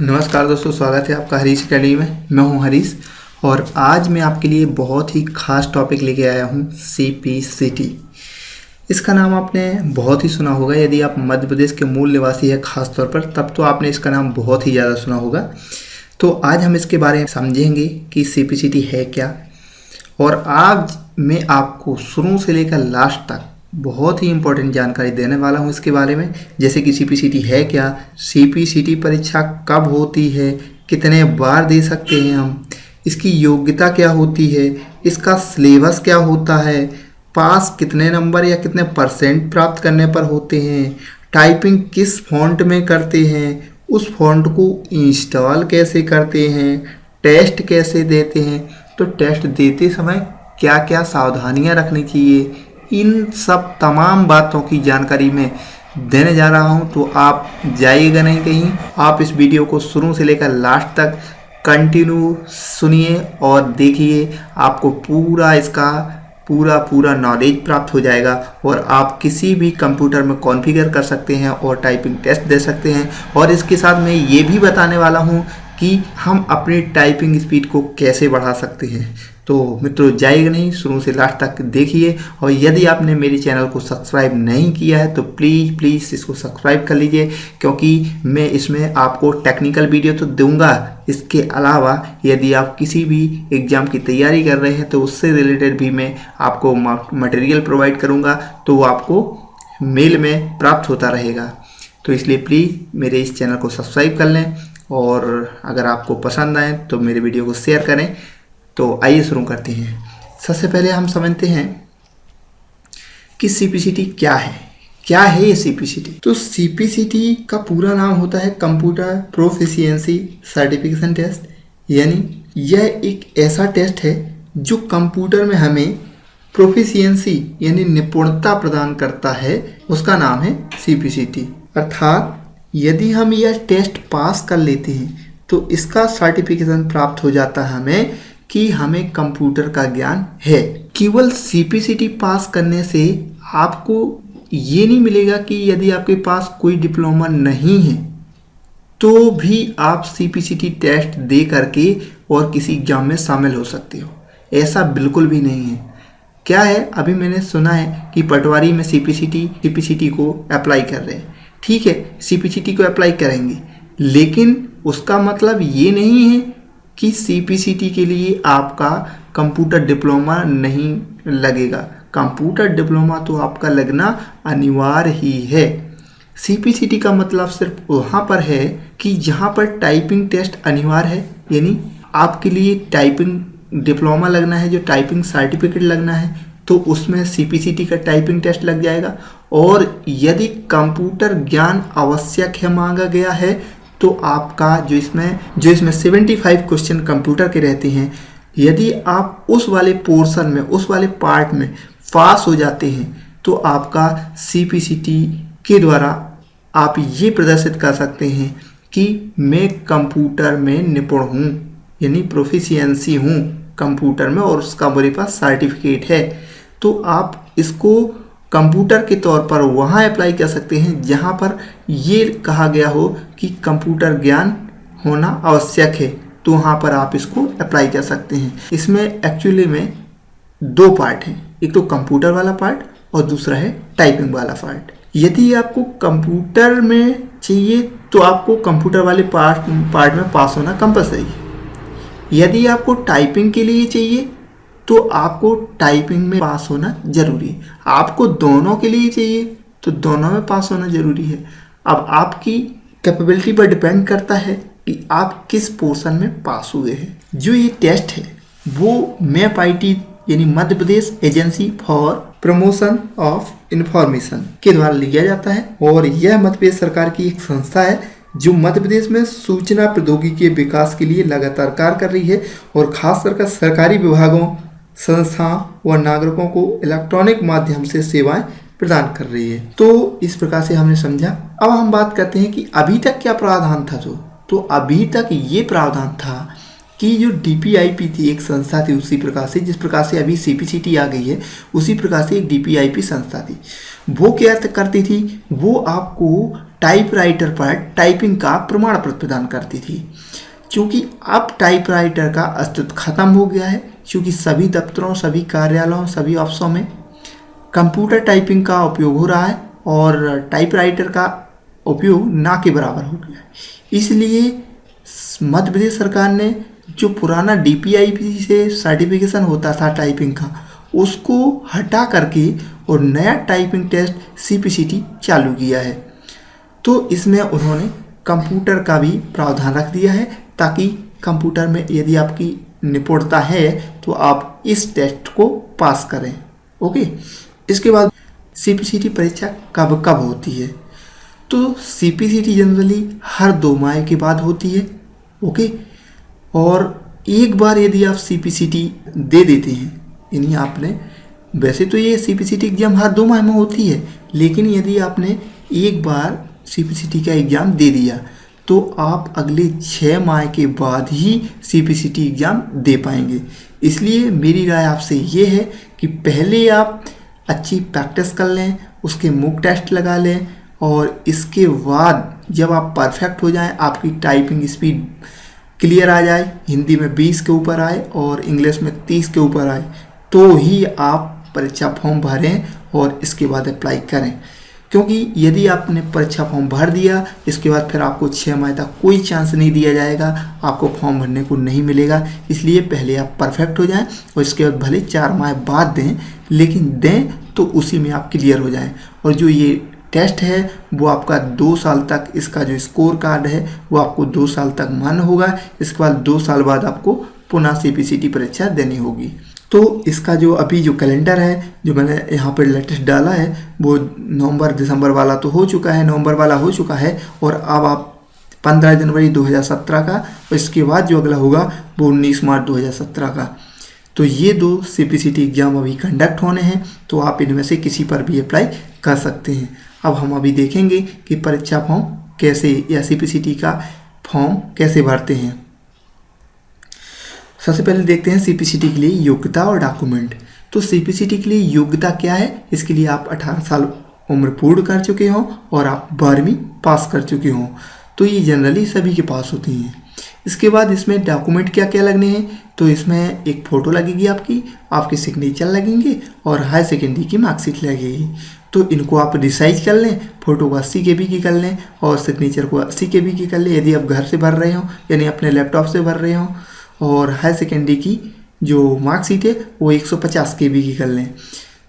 नमस्कार दोस्तों, स्वागत है आपका हरीश अकेडमी में। मैं हूं हरीश और आज मैं आपके लिए बहुत ही खास टॉपिक लेके आया हूं CPCT। इसका नाम आपने बहुत ही सुना होगा। यदि आप मध्य प्रदेश के मूल निवासी हैं खास तौर पर, तब तो आपने इसका नाम बहुत ही ज़्यादा सुना होगा। तो आज हम इसके बारे में समझेंगे कि CPCT है क्या, और आज मैं आपको शुरू से लेकर लास्ट तक बहुत ही इम्पोर्टेंट जानकारी देने वाला हूं इसके बारे में। जैसे कि CPCT है क्या, CPCT परीक्षा कब होती है, कितने बार दे सकते हैं हम, इसकी योग्यता क्या होती है, इसका सिलेबस क्या होता है, पास कितने नंबर या कितने परसेंट प्राप्त करने पर होते हैं, टाइपिंग किस फॉन्ट में करते हैं, उस फॉन्ट को इंस्टॉल कैसे करते हैं, टेस्ट कैसे देते हैं, तो टेस्ट देते समय क्या क्या सावधानियां रखनी चाहिए, इन सब तमाम बातों की जानकारी मैं देने जा रहा हूं। तो आप जाइएगा नहीं कहीं, आप इस वीडियो को शुरू से लेकर लास्ट तक कंटिन्यू सुनिए और देखिए। आपको पूरा इसका पूरा नॉलेज प्राप्त हो जाएगा और आप किसी भी कंप्यूटर में कॉन्फ़िगर कर सकते हैं और टाइपिंग टेस्ट दे सकते हैं। और इसके साथ मैं ये भी बताने वाला हूँ कि हम अपनी टाइपिंग स्पीड को कैसे बढ़ा सकते हैं। तो मित्रों, जाइएगा नहीं, शुरू से लास्ट तक देखिए। और यदि आपने मेरे चैनल को सब्सक्राइब नहीं किया है तो प्लीज़ इसको सब्सक्राइब कर लीजिए, क्योंकि मैं इसमें आपको टेक्निकल वीडियो तो दूंगा। इसके अलावा यदि आप किसी भी एग्ज़ाम की तैयारी कर रहे हैं तो उससे रिलेटेड भी मैं आपको मटेरियल प्रोवाइड करूँगा, तो वो आपको मेल में प्राप्त होता रहेगा। तो इसलिए प्लीज़ मेरे इस चैनल को सब्सक्राइब कर लें, और अगर आपको पसंद आए तो मेरे वीडियो को शेयर करें। तो आइए शुरू करते हैं। सबसे पहले हम समझते हैं कि CPCT क्या है ये CPCT। तो CPCT का पूरा नाम होता है कंप्यूटर प्रोफिशिएंसी सर्टिफिकेशन टेस्ट, यानी यह एक ऐसा टेस्ट है जो कंप्यूटर में हमें प्रोफिशिएंसी यानी निपुणता प्रदान करता है, उसका नाम है CPCT। अर्थात यदि हम यह टेस्ट पास कर लेते हैं तो इसका सर्टिफिकेशन प्राप्त हो जाता है हमें कि हमें कंप्यूटर का ज्ञान है। केवल CPCT पास करने से आपको ये नहीं मिलेगा कि यदि आपके पास कोई डिप्लोमा नहीं है तो भी आप CPCT टेस्ट दे करके और किसी एग्जाम में शामिल हो सकते हो। ऐसा बिल्कुल भी नहीं है। क्या है, अभी मैंने सुना है कि पटवारी में CPCT को अप्लाई कर रहे हैं। ठीक है, CPCT को अप्लाई करेंगे, लेकिन उसका मतलब ये नहीं है कि CPCT के लिए आपका कंप्यूटर डिप्लोमा नहीं लगेगा। कंप्यूटर डिप्लोमा तो आपका लगना अनिवार्य ही है। CPCT का मतलब सिर्फ वहाँ पर है कि जहाँ पर टाइपिंग टेस्ट अनिवार्य है, यानी आपके लिए टाइपिंग डिप्लोमा लगना है, जो टाइपिंग सर्टिफिकेट लगना है, तो उसमें CPCT का टाइपिंग टेस्ट लग जाएगा। और यदि कंप्यूटर ज्ञान आवश्यक है मांगा गया है तो आपका जो इसमें 75 क्वेश्चन कंप्यूटर के रहते हैं, यदि आप उस वाले पोर्शन में, उस वाले पार्ट में पास हो जाते हैं तो आपका CPCT के द्वारा आप ये प्रदर्शित कर सकते हैं कि मैं कंप्यूटर में निपुण हूँ, यानी प्रोफिशिएंसी हूँ कंप्यूटर में, और उसका मेरे पास सर्टिफिकेट है। तो आप इसको कंप्यूटर के तौर पर वहाँ अप्लाई कर सकते हैं जहाँ पर ये कहा गया हो कि कंप्यूटर ज्ञान होना आवश्यक है, तो वहाँ पर आप इसको अप्लाई कर सकते हैं। इसमें एक्चुअली में दो पार्ट हैं, एक तो कंप्यूटर वाला पार्ट और दूसरा है टाइपिंग वाला पार्ट। यदि आपको कंप्यूटर में चाहिए तो आपको कंप्यूटर वाले पार्ट में पास होना कंपलसरी है। यदि आपको टाइपिंग के लिए चाहिए तो आपको टाइपिंग में पास होना जरूरी है। आपको दोनों के लिए चाहिए तो दोनों में पास होना जरूरी है। अब आपकी कैपेबिलिटी पर डिपेंड करता है कि आप किस पोर्शन में पास हुए हैं। जो ये टेस्ट है वो MAPIT यानी Madhya Pradesh agency for promotion of information के द्वारा लिया जाता है, और यह मध्य प्रदेश सरकार की एक संस्था है जो मध्य प्रदेश में सूचना प्रौद्योगिकी के विकास के लिए लगातार कार्य कर रही है, और खासकर सरकारी विभागों, संस्थाओं व नागरिकों को इलेक्ट्रॉनिक माध्यम से सेवाएं प्रदान कर रही है। तो इस प्रकार से हमने समझा। अब हम बात करते हैं कि अभी तक क्या प्रावधान था। तो अभी तक ये प्रावधान था कि जो DPIP थी, एक संस्था थी, उसी प्रकार से जिस प्रकार से अभी CPCT आ गई है, उसी प्रकार से एक DPIP संस्था थी। वो क्या करती थी, वो आपको टाइपराइटर पर टाइपिंग का प्रमाण पत्र प्रदान करती थी। क्योंकि अब टाइपराइटर का अस्तित्व खत्म हो गया है, क्योंकि सभी दफ्तरों, सभी कार्यालयों, सभी ऑफिसों में कंप्यूटर टाइपिंग का उपयोग हो रहा है और टाइपराइटर का उपयोग ना के बराबर हो गया है। इसलिए मध्य प्रदेश सरकार ने जो पुराना DPIP से सर्टिफिकेशन होता था टाइपिंग का, उसको हटा करके और नया टाइपिंग टेस्ट CPCT चालू किया है। तो इसमें उन्होंने कंप्यूटर का भी प्रावधान रख दिया है, ताकि कंप्यूटर में यदि आपकी निपुणता है तो आप इस टेस्ट को पास करें। ओके, इसके बाद CPCT परीक्षा कब कब होती है? तो CPCT जनरली हर 2 माह के बाद होती है। ओके, और एक बार यदि आप CPCT दे देते हैं, यानी आपने, वैसे तो ये CPCT एग्ज़ाम हर 2 माह में होती है, लेकिन यदि आपने एक बार CPCT का एग्ज़ाम दे दिया तो आप अगले 6 माह के बाद ही CPCT एग्ज़ाम दे पाएंगे। इसलिए मेरी राय आपसे ये है कि पहले आप अच्छी प्रैक्टिस कर लें, उसके मॉक टेस्ट लगा लें, और इसके बाद जब आप परफेक्ट हो जाएं, आपकी टाइपिंग स्पीड क्लियर आ जाए, हिंदी में 20 के ऊपर आए और इंग्लिश में 30 के ऊपर आए, तो ही आप परीक्षा फॉर्म भरें और इसके बाद अप्लाई करें। क्योंकि यदि आपने परीक्षा फॉर्म भर दिया, इसके बाद फिर आपको 6 माह तक कोई चांस नहीं दिया जाएगा, आपको फॉर्म भरने को नहीं मिलेगा। इसलिए पहले आप परफेक्ट हो जाएं और इसके बाद भले 4 माह बाद दें, लेकिन दें तो उसी में आप क्लियर हो जाएं। और जो ये टेस्ट है वो आपका 2 साल तक, इसका जो स्कोर कार्ड है वो आपको 2 साल तक मान्य होगा। इसके बाद 2 साल बाद आपको पुनः CPCT परीक्षा देनी होगी। तो इसका जो अभी जो कैलेंडर है, जो मैंने यहाँ पर लेटेस्ट डाला है, वो नवंबर दिसंबर वाला तो हो चुका है, नवंबर वाला हो चुका है, और अब आप 15 जनवरी 2017 का, और इसके बाद जो अगला होगा वो 19 मार्च 2017 का। तो ये 2 CPCT एग्ज़ाम अभी कंडक्ट होने हैं, तो आप इनमें से किसी पर भी अप्लाई कर सकते हैं। अब हम अभी देखेंगे कि परीक्षा फॉर्म कैसे, या CPCT का फॉर्म कैसे भरते हैं। सबसे पहले देखते हैं CPCT के लिए योग्यता और डॉक्यूमेंट। तो CPCT के लिए योग्यता क्या है? इसके लिए आप 18 साल उम्र पूर्ण कर चुके हों और आप 12वीं पास कर चुके हों, तो ये जनरली सभी के पास होती हैं। इसके बाद इसमें डॉक्यूमेंट क्या क्या लगने हैं? तो इसमें एक फ़ोटो लगेगी आपकी, आपके सिग्नेचर लगेंगे और हाई सेकेंडरी की मार्कशीट लगेगी। तो इनको आप रिसाइज कर लें, फ़ोटो को 80 KB की कर लें और सिग्नेचर को 80 KB की कर लें, यदि आप घर से भर रहे हो, यानी अपने लैपटॉप से भर रहे हो। और हाई सेकेंडरी की जो मार्कशीट है वो 150 KB की कर लें।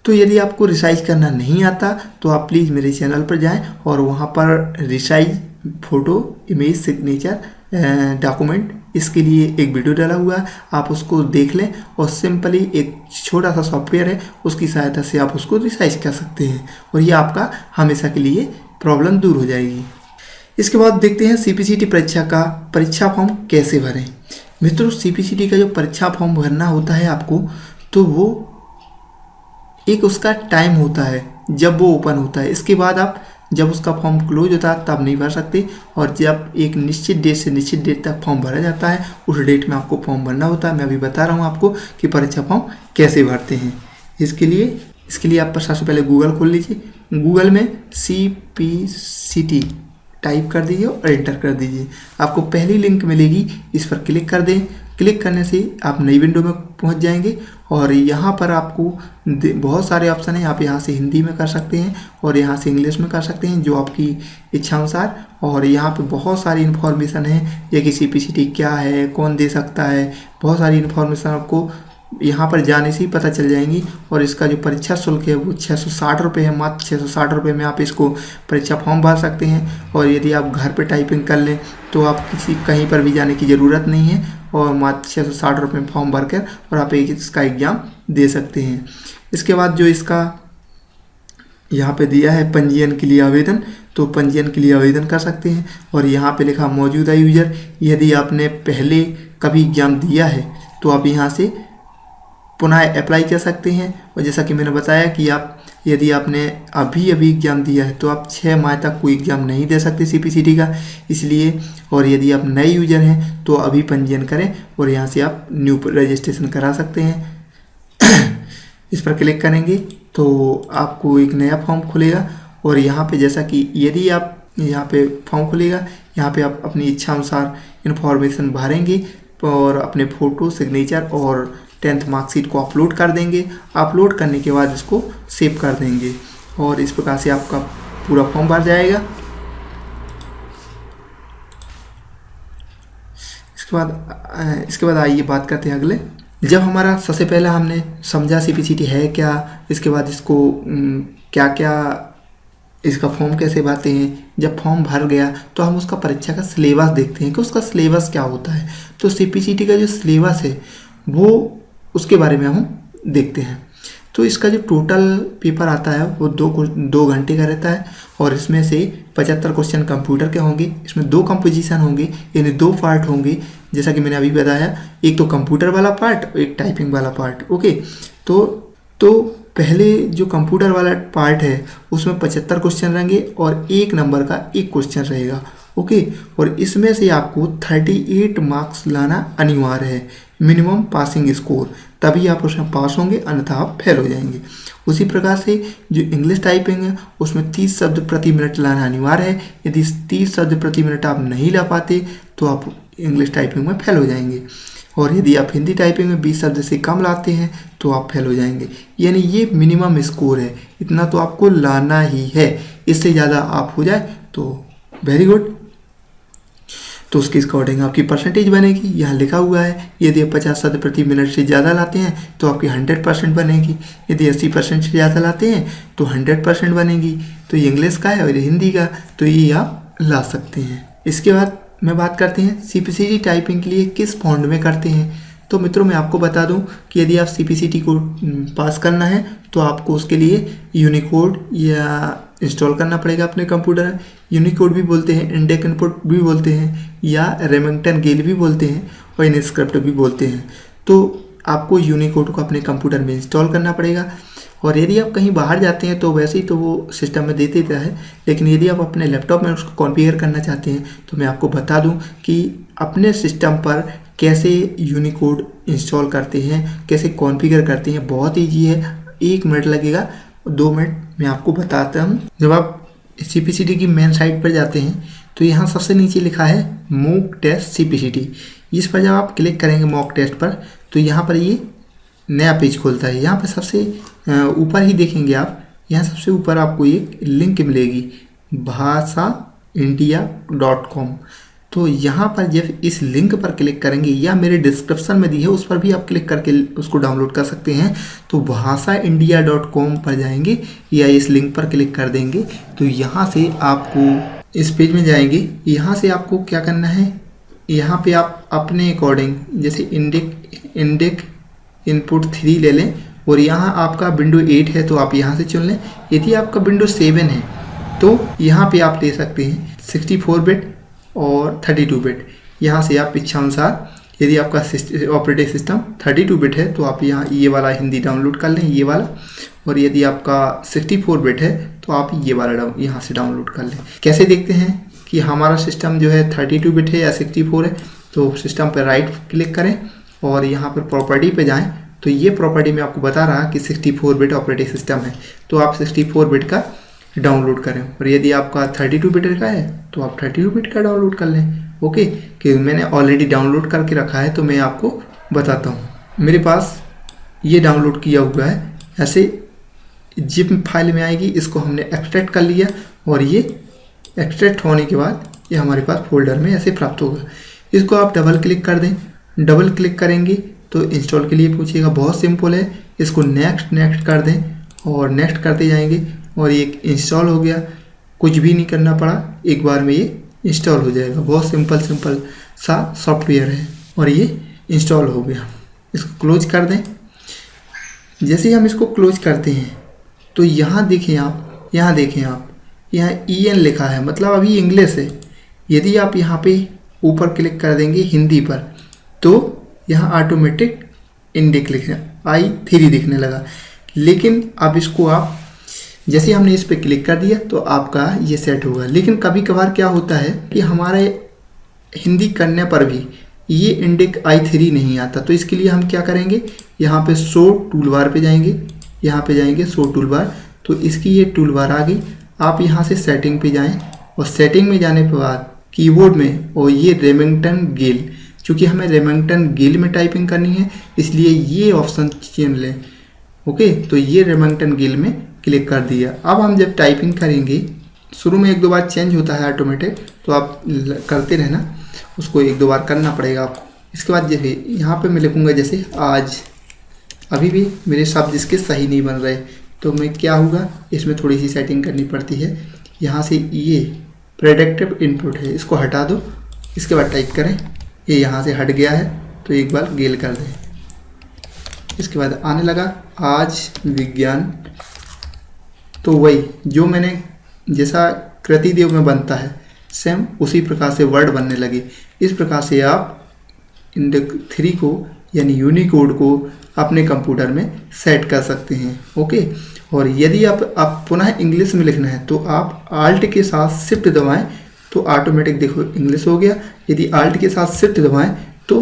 तो यदि आपको रिसाइज करना नहीं आता तो आप प्लीज़ मेरे चैनल पर जाएं और वहाँ पर resize photo, image, signature, document, इसके लिए एक वीडियो डाला हुआ है, आप उसको देख लें। और सिंपली एक छोटा सा सॉफ्टवेयर है, उसकी सहायता से आप उसको रिसाइज कर सकते हैं और ये आपका हमेशा के लिए प्रॉब्लम दूर हो जाएगी। इसके बाद देखते हैं CPCT परीक्षा का परीक्षा फॉर्म कैसे भरें। मित्रों, CPCT का जो परीक्षा फॉर्म भरना होता है आपको, तो वो एक उसका टाइम होता है जब वो ओपन होता है। इसके बाद आप जब उसका फॉर्म क्लोज होता है तब नहीं भर सकते, और जब एक निश्चित डेट से निश्चित डेट तक फॉर्म भरा जाता है, उस डेट में आपको फॉर्म भरना होता है। मैं अभी बता रहा हूँ आपको कि परीक्षा फॉर्म कैसे भरते हैं। इसके लिए आप सबसे पहले गूगल खोल लीजिए, गूगल में CPCT टाइप कर दीजिए और एंटर कर दीजिए। आपको पहली लिंक मिलेगी, इस पर क्लिक कर दें। क्लिक करने से आप नई विंडो में पहुंच जाएंगे और यहाँ पर आपको बहुत सारे ऑप्शन हैं। आप यहाँ से हिंदी में कर सकते हैं और यहाँ से इंग्लिश में कर सकते हैं, जो आपकी इच्छा अनुसार। और यहाँ पे बहुत सारी इन्फॉर्मेशन है, ये कि CPCT क्या है, कौन दे सकता है, बहुत सारी इन्फॉर्मेशन आपको यहाँ पर जाने से ही पता चल जाएंगी। और इसका जो परीक्षा शुल्क है वो 660 रुपये है, मात्र 660 रुपये में आप इसको परीक्षा फॉर्म भर सकते हैं। और यदि आप घर पे टाइपिंग कर लें तो आप कहीं पर भी जाने की ज़रूरत नहीं है, और मात्र 660 रुपये में फॉर्म भरकर और आप इसका एग्ज़ाम दे सकते हैं। इसके बाद जो इसका यहाँ पे दिया है पंजीयन के लिए आवेदन, तो पंजीयन के लिए आवेदन कर सकते हैं। और यहाँ पे लिखा मौजूदा यूजर, यदि आपने पहले कभी एग्ज़ाम दिया है तो आप यहाँ से पुनः अप्लाई कर सकते हैं। और जैसा कि मैंने बताया कि यदि आपने अभी एग्ज़ाम दिया है तो आप 6 माह तक कोई एग्ज़ाम नहीं दे सकते CPCT का, इसलिए। और यदि आप नए यूजर हैं तो अभी पंजीयन करें और यहाँ से आप न्यू रजिस्ट्रेशन करा सकते हैं। इस पर क्लिक करेंगे तो आपको एक नया फॉर्म खुलेगा और यहाँ पे जैसा कि यदि आप यहाँ पे फॉर्म खुलेगा। यहाँ पे आप अपनी इच्छा अनुसार इन्फॉर्मेशन भरेंगे और अपने फ़ोटो, सिग्नेचर और 10th मार्कशीट को अपलोड कर देंगे। अपलोड करने के बाद इसको सेव कर देंगे और इस प्रकार से आपका पूरा फॉर्म भर जाएगा। इसके बाद आइए बात करते हैं अगले। जब हमारा सबसे पहले हमने समझा CPCT है क्या, इसके बाद इसको क्या क्या इसका फॉर्म कैसे भरते हैं। जब फॉर्म भर गया तो हम उसका परीक्षा का सिलेबस देखते हैं कि उसका सिलेबस क्या होता है। तो CPCT का जो सिलेबस है वो उसके बारे में हम देखते हैं। तो इसका जो टोटल पेपर आता है वो 2 घंटे का रहता है और इसमें से 75 क्वेश्चन कंप्यूटर के होंगे। इसमें 2 कंपोजिशन होंगे, यानी 2 पार्ट होंगे। जैसा कि मैंने अभी बताया, एक तो कंप्यूटर वाला पार्ट और एक टाइपिंग वाला पार्ट। ओके, तो पहले जो कंप्यूटर वाला पार्ट है उसमें 75 क्वेश्चन रहेंगे और 1 नंबर का 1 क्वेश्चन रहेगा। ओके, और इसमें से आपको 38 मार्क्स लाना अनिवार्य है, मिनिमम पासिंग स्कोर, तभी आप उसमें पास होंगे, अन्यथा आप फेल हो जाएंगे। उसी प्रकार से जो इंग्लिश टाइपिंग है उसमें 30 शब्द प्रति मिनट लाना अनिवार्य है। यदि 30 शब्द प्रति मिनट आप नहीं ला पाते तो आप इंग्लिश टाइपिंग में फेल हो जाएंगे। और यदि आप हिंदी टाइपिंग में 20 शब्द से कम लाते हैं तो आप फेल हो जाएंगे। यानी ये मिनिमम स्कोर है, इतना तो आपको लाना ही है। इससे ज़्यादा आप हो जाए तो वेरी गुड, तो उसके अकॉर्डिंग आपकी परसेंटेज बनेगी। यहाँ लिखा हुआ है, यदि आप 50 शब्द प्रति मिनट से ज़्यादा लाते हैं तो आपकी 100% बनेगी। यदि 80% से ज़्यादा लाते हैं तो 100% बनेगी। तो ये इंग्लिश का है और ये हिंदी का, तो ये आप ला सकते हैं। इसके बाद मैं बात करते हैं CPCT टाइपिंग के लिए किस फॉन्ट में करते हैं। तो मित्रों, मैं आपको बता दूं कि यदि आप CPCT को पास करना है तो आपको उसके लिए यूनिकोड या इंस्टॉल करना पड़ेगा अपने कंप्यूटर। यूनिकोड भी बोलते हैं, इंडेक इनपुट भी बोलते हैं, या रेमिंगटन गेल भी बोलते हैं और इनस्क्रिप्ट भी बोलते हैं। तो आपको यूनिकोड को अपने कंप्यूटर में इंस्टॉल करना पड़ेगा। और यदि आप कहीं बाहर जाते हैं तो वैसे ही तो वो सिस्टम में दे देता है, लेकिन यदि आप अपने लैपटॉप में उसको कॉन्फ़िगर करना चाहते हैं तो मैं आपको बता दूं कि अपने सिस्टम पर कैसे यूनिकोड इंस्टॉल करते हैं, कैसे कॉन्फ़िगर करते हैं। बहुत ईजी है, 1 मिनट लगेगा, 2 मिनट मैं आपको बताता हूँ। जब आप CPCT की मेन साइट पर जाते हैं तो यहाँ सबसे नीचे लिखा है मॉक टेस्ट CPCT। इस पर जब आप क्लिक करेंगे मॉक टेस्ट पर तो यहाँ पर ये नया पेज खुलता है। यहाँ पर सबसे ऊपर ही देखेंगे आप, यहाँ सबसे ऊपर आपको एक लिंक मिलेगी bhasaindia.com। तो यहाँ पर जब इस लिंक पर क्लिक करेंगे या मेरे डिस्क्रिप्शन में दी है उस पर भी आप क्लिक करके उसको डाउनलोड कर सकते हैं। तो bhasaindia.com पर जाएंगे या इस लिंक पर क्लिक कर देंगे तो यहाँ से आपको इस पेज में जाएंगे। यहाँ से आपको क्या करना है, यहाँ पे आप अपने अकॉर्डिंग जैसे इंडेक इनपुट 3 ले लें और यहाँ आपका विंडो 8 है तो आप यहाँ से चुन लें। यदि आपका विंडो 7 है तो यहाँ पे आप ले सकते हैं 64 बिट और 32 बिट। यहाँ से आप इच्छा अनुसार, यदि आपका ऑपरेटिंग सिस्टम 32 बिट है तो आप यहाँ ये वाला हिंदी डाउनलोड कर लें, ये वाला। और यदि आपका 64 बिट है तो आप ये वाला यहाँ से डाउनलोड कर लें। कैसे देखते हैं कि हमारा सिस्टम जो है 32 बिट है या 64 है, तो सिस्टम पर राइट क्लिक करें और यहाँ पर प्रॉपर्टी पे जाएं। तो ये प्रॉपर्टी में आपको बता रहा कि 64 बिट ऑपरेटिंग सिस्टम है, तो आप 64 बिट का डाउनलोड करें। और यदि आपका 32 बिट का है तो आप 32 बिट का डाउनलोड कर लें। ओके, कि मैंने ऑलरेडी डाउनलोड करके रखा है तो मैं आपको बताता हूँ। मेरे पास ये डाउनलोड किया हुआ है, ऐसे जिप फाइल में आएगी, इसको हमने एक्सट्रैक्ट कर लिया और ये एक्सट्रैक्ट होने के बाद ये हमारे पास फोल्डर में ऐसे प्राप्त होगा। इसको आप डबल क्लिक कर दें। डबल क्लिक करेंगे तो इंस्टॉल के लिए पूछेगा, बहुत सिंपल है। इसको नेक्स्ट कर दें और नेक्स्ट करते जाएंगे और ये इंस्टॉल हो गया। कुछ भी नहीं करना पड़ा, एक बार में ये इंस्टॉल हो जाएगा। बहुत सिंपल सा सॉफ्टवेयर है और ये इंस्टॉल हो गया। इसको क्लोज कर दें। जैसे ही हम इसको क्लोज करते हैं तो यहाँ देखें आप, यहाँ EN लिखा है, मतलब अभी इंग्लिश है। यदि आप यहाँ पे ऊपर क्लिक कर देंगे हिंदी पर तो यहाँ ऑटोमेटिक इंडेक लिखना I3 दिखने लगा। लेकिन अब इसको आप जैसे हमने इस पर क्लिक कर दिया तो आपका ये सेट होगा। लेकिन कभी कभार क्या होता है कि हमारे हिंदी करने पर भी ये इंडेक I3 नहीं आता। तो इसके लिए हम क्या करेंगे, यहाँ पे शो टूलबार पे जाएंगे, यहाँ पे जाएंगे शो टूलबार। तो इसकी ये टूलबार आ गई। आप यहाँ से सेटिंग पे जाएं और सेटिंग में जाने के बाद कीबोर्ड में और ये रेमिंगटन गिल, क्योंकि हमें रेमिंगटन गिल में टाइपिंग करनी है इसलिए ये ऑप्शन चुन लें। ओके, तो ये रेमिंगटन गिल में क्लिक कर दिया। अब हम जब टाइपिंग करेंगे, शुरू में 1-2 बार चेंज होता है ऑटोमेटिक, तो आप करते रहना, उसको 1-2 बार करना पड़ेगा आपको। इसके बाद जैसे यहाँ पे मैं लिखूँगा जैसे आज, अभी भी मेरे शब्द इसके सही नहीं बन रहे, तो मैं क्या होगा, इसमें थोड़ी सी सेटिंग करनी पड़ती है। यहाँ से ये प्रेडिक्टिव इनपुट है, इसको हटा दो। इसके बाद टाइप करें, ये यहाँ से हट गया है तो एक बार गेल कर दें। इसके बाद आने लगा आज विज्ञान, तो वही जो मैंने जैसा कृति देव में बनता है सेम उसी प्रकार से वर्ड बनने लगे। इस प्रकार से आप इंडेक्स 3 को यानी यूनिकोड को अपने कंप्यूटर में सेट कर सकते हैं। ओके, और यदि आप पुनः इंग्लिश में लिखना है तो आप आल्ट के साथ शिफ्ट दबाएं तो ऑटोमेटिक देखो इंग्लिश हो गया। यदि आल्ट के साथ शिफ्ट दबाएं तो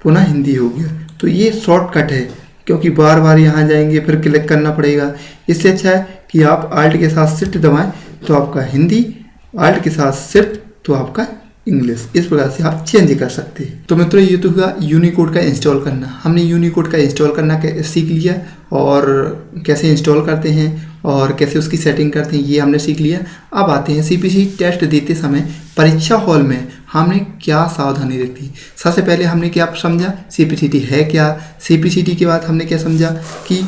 पुनः हिंदी हो गया। तो ये शॉर्टकट है, क्योंकि बार बार यहाँ जाएंगे फिर क्लिक करना पड़ेगा। इससे अच्छा है कि आप आल्ट के साथ शिफ्ट दबाएं तो आपका हिंदी, आल्ट के साथ शिफ्ट तो आपका इंग्लिश। इस प्रकार से आप चेंज कर सकते हैं। तो मित्रों, ये तो हुआ यूनिकोड का इंस्टॉल करना। हमने यूनिकोड का इंस्टॉल करना सीख लिया और कैसे इंस्टॉल करते हैं और कैसे उसकी सेटिंग करते हैं ये हमने सीख लिया। अब आते हैं सीपीसी टेस्ट देते समय परीक्षा हॉल में हमने क्या सावधानी रखी। सबसे पहले हमने क्या समझा, सीपीसीटी है क्या। सीपीसीटी के बाद हमने क्या समझा कि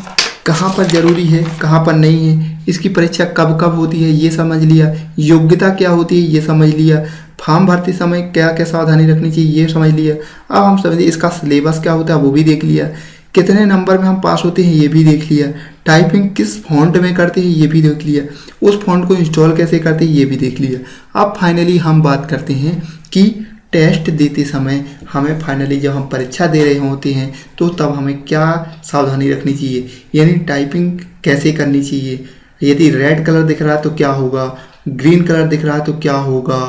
कहाँ पर जरूरी है, कहाँ पर नहीं है, इसकी परीक्षा कब कब होती है ये समझ लिया, योग्यता क्या होती है ये समझ लिया, फॉर्म भरते समय क्या क्या सावधानी रखनी चाहिए ये समझ लिया। अब हम समझिए इसका सिलेबस क्या होता है वो भी देख लिया, कितने नंबर में हम पास होते हैं ये भी देख लिया, टाइपिंग किस फॉन्ट में करते हैं ये भी देख लिया, उस फॉन्ट को इंस्टॉल कैसे करते हैं ये भी देख लिया। अब फाइनली हम बात करते हैं कि टेस्ट देते समय हमें फाइनली जब हम परीक्षा दे रहे होते हैं तो तब हमें क्या सावधानी रखनी चाहिए, यानी टाइपिंग कैसे करनी चाहिए। यदि रेड कलर दिख रहा है तो क्या होगा, ग्रीन कलर दिख रहा है तो क्या होगा,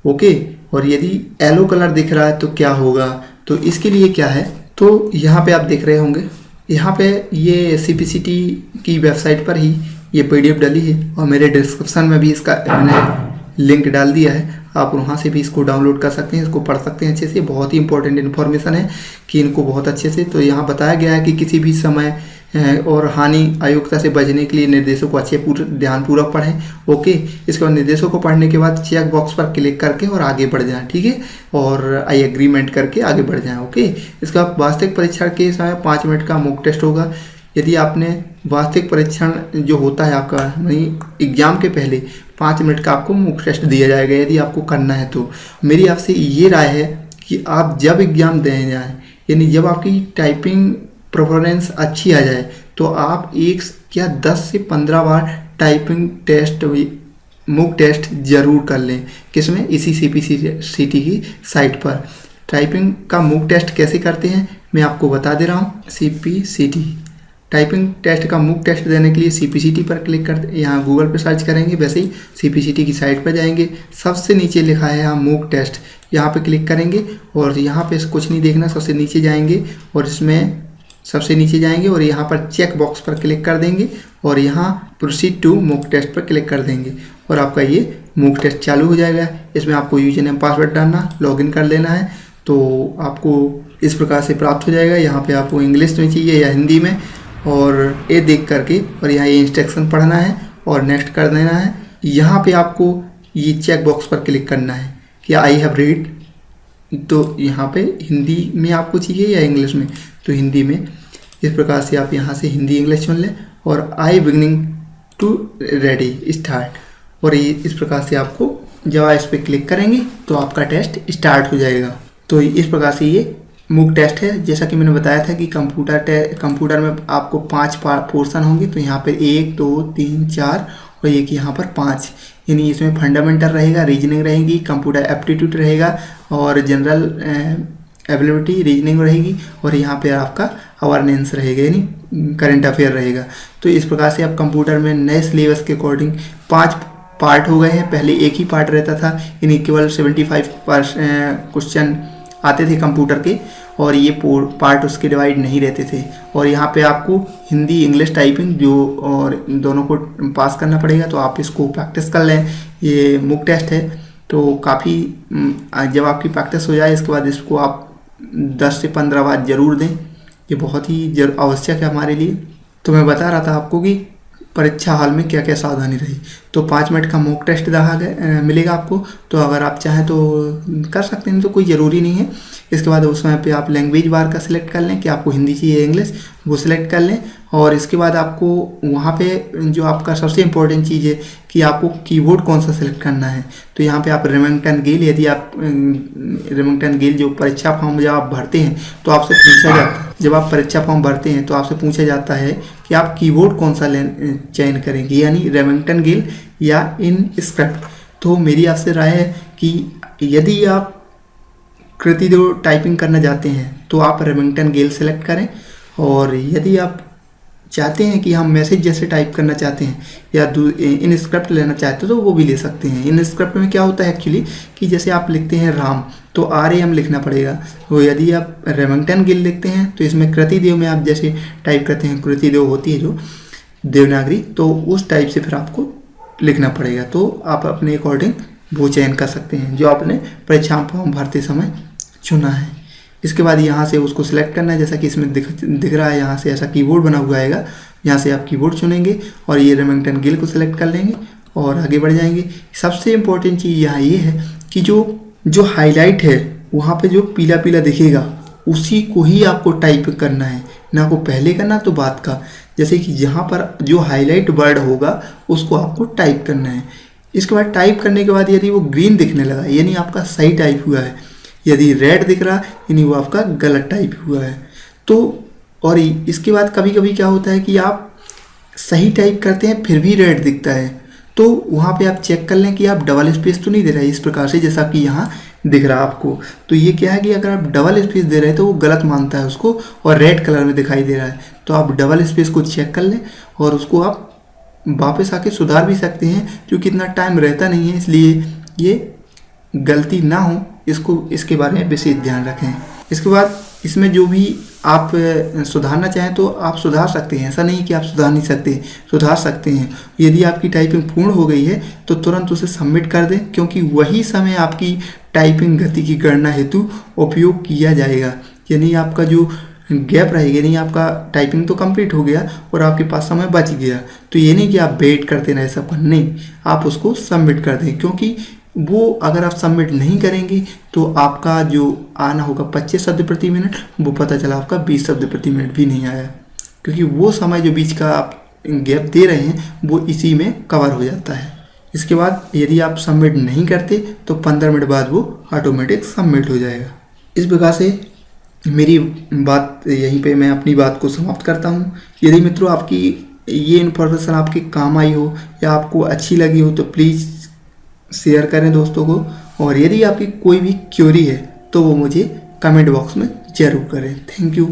ओके, और यदि येलो कलर दिख रहा है तो क्या होगा। तो इसके लिए क्या है, तो यहाँ पे आप देख रहे होंगे, यहाँ पे ये सीपीसीटी की वेबसाइट पर ही ये पीडीएफ डाली है और मेरे डिस्क्रिप्शन में भी इसका मैंने लिंक डाल दिया है। आप वहाँ से भी इसको डाउनलोड कर सकते हैं, इसको पढ़ सकते हैं अच्छे से। बहुत ही इंपॉर्टेंट इन्फॉर्मेशन है कि इनको बहुत अच्छे से, तो यहाँ बताया गया है कि किसी भी समय और हानि अयोग्यता से बचने के लिए निर्देशों को अच्छे ध्यानपूर्वक पढ़ें। ओके, इसके बाद निर्देशों को पढ़ने के बाद चेक बॉक्स पर क्लिक करके और आगे बढ़ जाएं, ठीक है, और आई एग्रीमेंट करके आगे बढ़ जाएं। ओके, इसका वास्तविक परीक्षण के समय 5 मिनट का मॉक टेस्ट होगा। यदि आपने वास्तविक परीक्षण जो होता है आपका एग्जाम के पहले 5 मिनट का आपको मॉक टेस्ट दिया जाएगा यदि आपको करना है। तो मेरी आपसे ये राय है कि आप जब एग्जाम देने जाएं, यानी जब आपकी टाइपिंग परफॉर्मेंस अच्छी आ जाए तो आप 1 या 10 से 15 बार टाइपिंग टेस्ट मॉक टेस्ट जरूर कर लें। किसमें, इसी सीपीसीटी की साइट पर। टाइपिंग का मॉक टेस्ट कैसे करते हैं मैं आपको बता दे रहा हूँ। सीपीसीटी टाइपिंग टेस्ट का मॉक टेस्ट देने के लिए सीपीसीटी पर क्लिक कर, यहाँ गूगल पर सर्च करेंगे, वैसे ही सीपीसीटी की साइट पर जाएंगे, सबसे नीचे लिखा है यहाँ मॉक टेस्ट, यहाँ पे क्लिक करेंगे और यहाँ पे कुछ नहीं देखना, सबसे नीचे जाएंगे और इसमें सबसे नीचे जाएंगे और यहाँ पर चेक बॉक्स पर क्लिक कर देंगे और यहाँ प्रोसीड टू मॉक टेस्ट पर क्लिक कर देंगे और आपका ये मॉक टेस्ट चालू हो जाएगा। इसमें आपको यूजर नेम पासवर्ड डालना, लॉगिन कर लेना है, तो आपको इस प्रकार से प्राप्त हो जाएगा। यहाँ पे आपको इंग्लिश में चाहिए या हिंदी में, और ये देख करके और यहाँ ये इंस्ट्रक्शन पढ़ना है और नेक्स्ट कर देना है। यहाँ पे आपको ये चेक बॉक्स पर क्लिक करना है कि आई हैव रीड, तो यहाँ पे हिंदी में आपको चाहिए या इंग्लिश में, तो हिंदी में। इस प्रकार से आप यहाँ से हिंदी इंग्लिश चुन लें और आई बिगनिंग टू रेडी स्टार्ट, और ये इस प्रकार से आपको जब आप इस पर क्लिक करेंगे तो आपका टेस्ट स्टार्ट हो जाएगा। तो इस प्रकार से ये मॉक टेस्ट है। जैसा कि मैंने बताया था कि कंप्यूटर में आपको 5 पोर्शन होंगे, तो यहाँ पर 1 2 3 4 और एक यहाँ पर 5, यानी इसमें फंडामेंटल रहेगा, रीजनिंग रहेगी, कंप्यूटर एप्टीट्यूड रहेगा और जनरल एबिलिटी रीजनिंग रहेगी, और यहाँ पे आपका अवेयरनेस रहेगा यानी करंट अफेयर रहेगा। तो इस प्रकार से आप कंप्यूटर में नए सिलेबस के अकॉर्डिंग 5 पार्ट हो गए हैं। पहले एक ही पार्ट रहता था, यानी केवल 75 क्वेश्चन आते थे कंप्यूटर के, और ये पार्ट उसके डिवाइड नहीं रहते थे। और यहाँ पे आपको हिंदी इंग्लिश टाइपिंग जो और दोनों को पास करना पड़ेगा, तो आप इसको प्रैक्टिस कर लें। ये मुक टेस्ट है, तो काफ़ी जब आपकी प्रैक्टिस हो जाए इसके बाद इसको आप 10 से 15 बार ज़रूर दें। ये बहुत ही आवश्यक है हमारे लिए। तो मैं बता रहा था आपको कि परीक्षा हॉल में क्या क्या सावधानी रही। तो 5 मिनट का मॉक टेस्ट मिलेगा आपको, तो अगर आप चाहें तो कर सकते हैं, तो कोई ज़रूरी नहीं है। इसके बाद उसमें पे आप लैंग्वेज बार का सिलेक्ट कर लें कि आपको हिंदी चाहिए इंग्लिश, वो सिलेक्ट कर लें। और इसके बाद आपको वहाँ पे जो आपका सबसे इम्पोर्टेंट चीज़ है कि आपको कीबोर्ड कौन सा सिलेक्ट करना है। तो यहाँ पे आप रेमिंगटन गेल, यदि आप रेमिंगटन गेल जो परीक्षा फॉर्म जब आप भरते हैं तो आपसे पूछा जाता है, जब आप परीक्षा फॉर्म भरते हैं तो आपसे पूछा जाता है कि आप कीबोर्ड कौन सा चयन करेंगे, यानी रेमिंगटन गेल या इनस्क्रिप्ट। तो मेरी आपसे राय है कि यदि आप कृतिदेव टाइपिंग करना चाहते हैं तो आप रेमिंगटन गेल सेलेक्ट करें, और यदि आप चाहते हैं कि हम मैसेज जैसे टाइप करना चाहते हैं या इनस्क्रिप्ट लेना चाहते हैं तो वो भी ले सकते हैं। इनस्क्रिप्ट में क्या होता है एक्चुअली कि जैसे आप लिखते हैं राम तो RAM लिखना पड़ेगा, तो यदि आप रेमिंगटन गेल लिखते हैं तो इसमें कृतिदेव में आप जैसे टाइप करते हैं, कृतिदेव होती है जो देवनागरी, तो उस टाइप से फिर आपको लिखना पड़ेगा। तो आप अपने अकॉर्डिंग वो चयन कर सकते हैं जो आपने परीक्षा फॉर्म भरते समय चुना है। इसके बाद यहाँ से उसको सिलेक्ट करना है, जैसा कि इसमें दिख रहा है, यहाँ से ऐसा कीबोर्ड बना हुआ आएगा, यहाँ से आप कीबोर्ड चुनेंगे और ये रेमिंगटन गेल को सिलेक्ट कर लेंगे और आगे बढ़ जाएंगे। सबसे इम्पोर्टेंट चीज़ यहाँ ये है कि जो हाईलाइट है वहाँ पे जो पीला पीला दिखेगा उसी को ही आपको टाइप करना है, ना को पहले का ना तो बाद का। जैसे कि जहाँ पर जो हाईलाइट वर्ड होगा उसको आपको टाइप करना है। इसके बाद टाइप करने के बाद यदि वो ग्रीन दिखने लगा यानी आपका सही टाइप हुआ है, यदि रेड दिख रहा यानी वो आपका गलत टाइप हुआ है। तो और इसके बाद कभी कभी क्या होता है कि आप सही टाइप करते हैं फिर भी रेड दिखता है, तो वहाँ पे आप चेक कर लें कि आप डबल स्पेस तो नहीं दे रहे इस प्रकार से जैसा कि यहाँ दिख रहा है आपको। तो ये क्या है कि अगर आप डबल स्पेस दे रहे हैं तो वो गलत मानता है उसको और रेड कलर में दिखाई दे रहा है। तो आप डबल स्पेस को चेक कर लें और उसको आप वापस आके सुधार भी सकते हैं, क्योंकि इतना टाइम रहता नहीं है, इसलिए ये गलती ना हो इसके बारे में विशेष ध्यान रखें। इसके बाद इसमें जो भी आप सुधारना चाहें तो आप सुधार सकते हैं, ऐसा नहीं कि आप सुधार नहीं सकते, सुधार सकते हैं। यदि आपकी टाइपिंग पूर्ण हो गई है तो तुरंत उसे सबमिट कर दें, क्योंकि वही समय आपकी टाइपिंग गति की गणना हेतु उपयोग किया जाएगा। यानी आपका जो गैप रहेगा, यानी आपका टाइपिंग तो कंप्लीट हो गया और आपके पास समय बच गया, तो ये नहीं कि आप वेट करते रहे सब करने, नहीं, आप उसको सबमिट कर दें। क्योंकि वो अगर आप सबमिट नहीं करेंगे तो आपका जो आना होगा 25 शब्द प्रति मिनट, वो पता चला आपका 20 शब्द प्रति मिनट भी नहीं आया, क्योंकि वो समय जो बीच का आप गैप दे रहे हैं वो इसी में कवर हो जाता है। इसके बाद यदि आप सबमिट नहीं करते तो 15 मिनट बाद वो ऑटोमेटिक सबमिट हो जाएगा। इस प्रकार से मेरी बात यहीं पे मैं अपनी बात को समाप्त करता हूँ। यदि मित्रों आपकी ये इन्फॉर्मेशन आपके काम आई हो या आपको अच्छी लगी हो तो प्लीज़ शेयर करें दोस्तों को, और यदि आपकी कोई भी क्वेरी है तो वो मुझे कमेंट बॉक्स में ज़रूर करें। Thank you.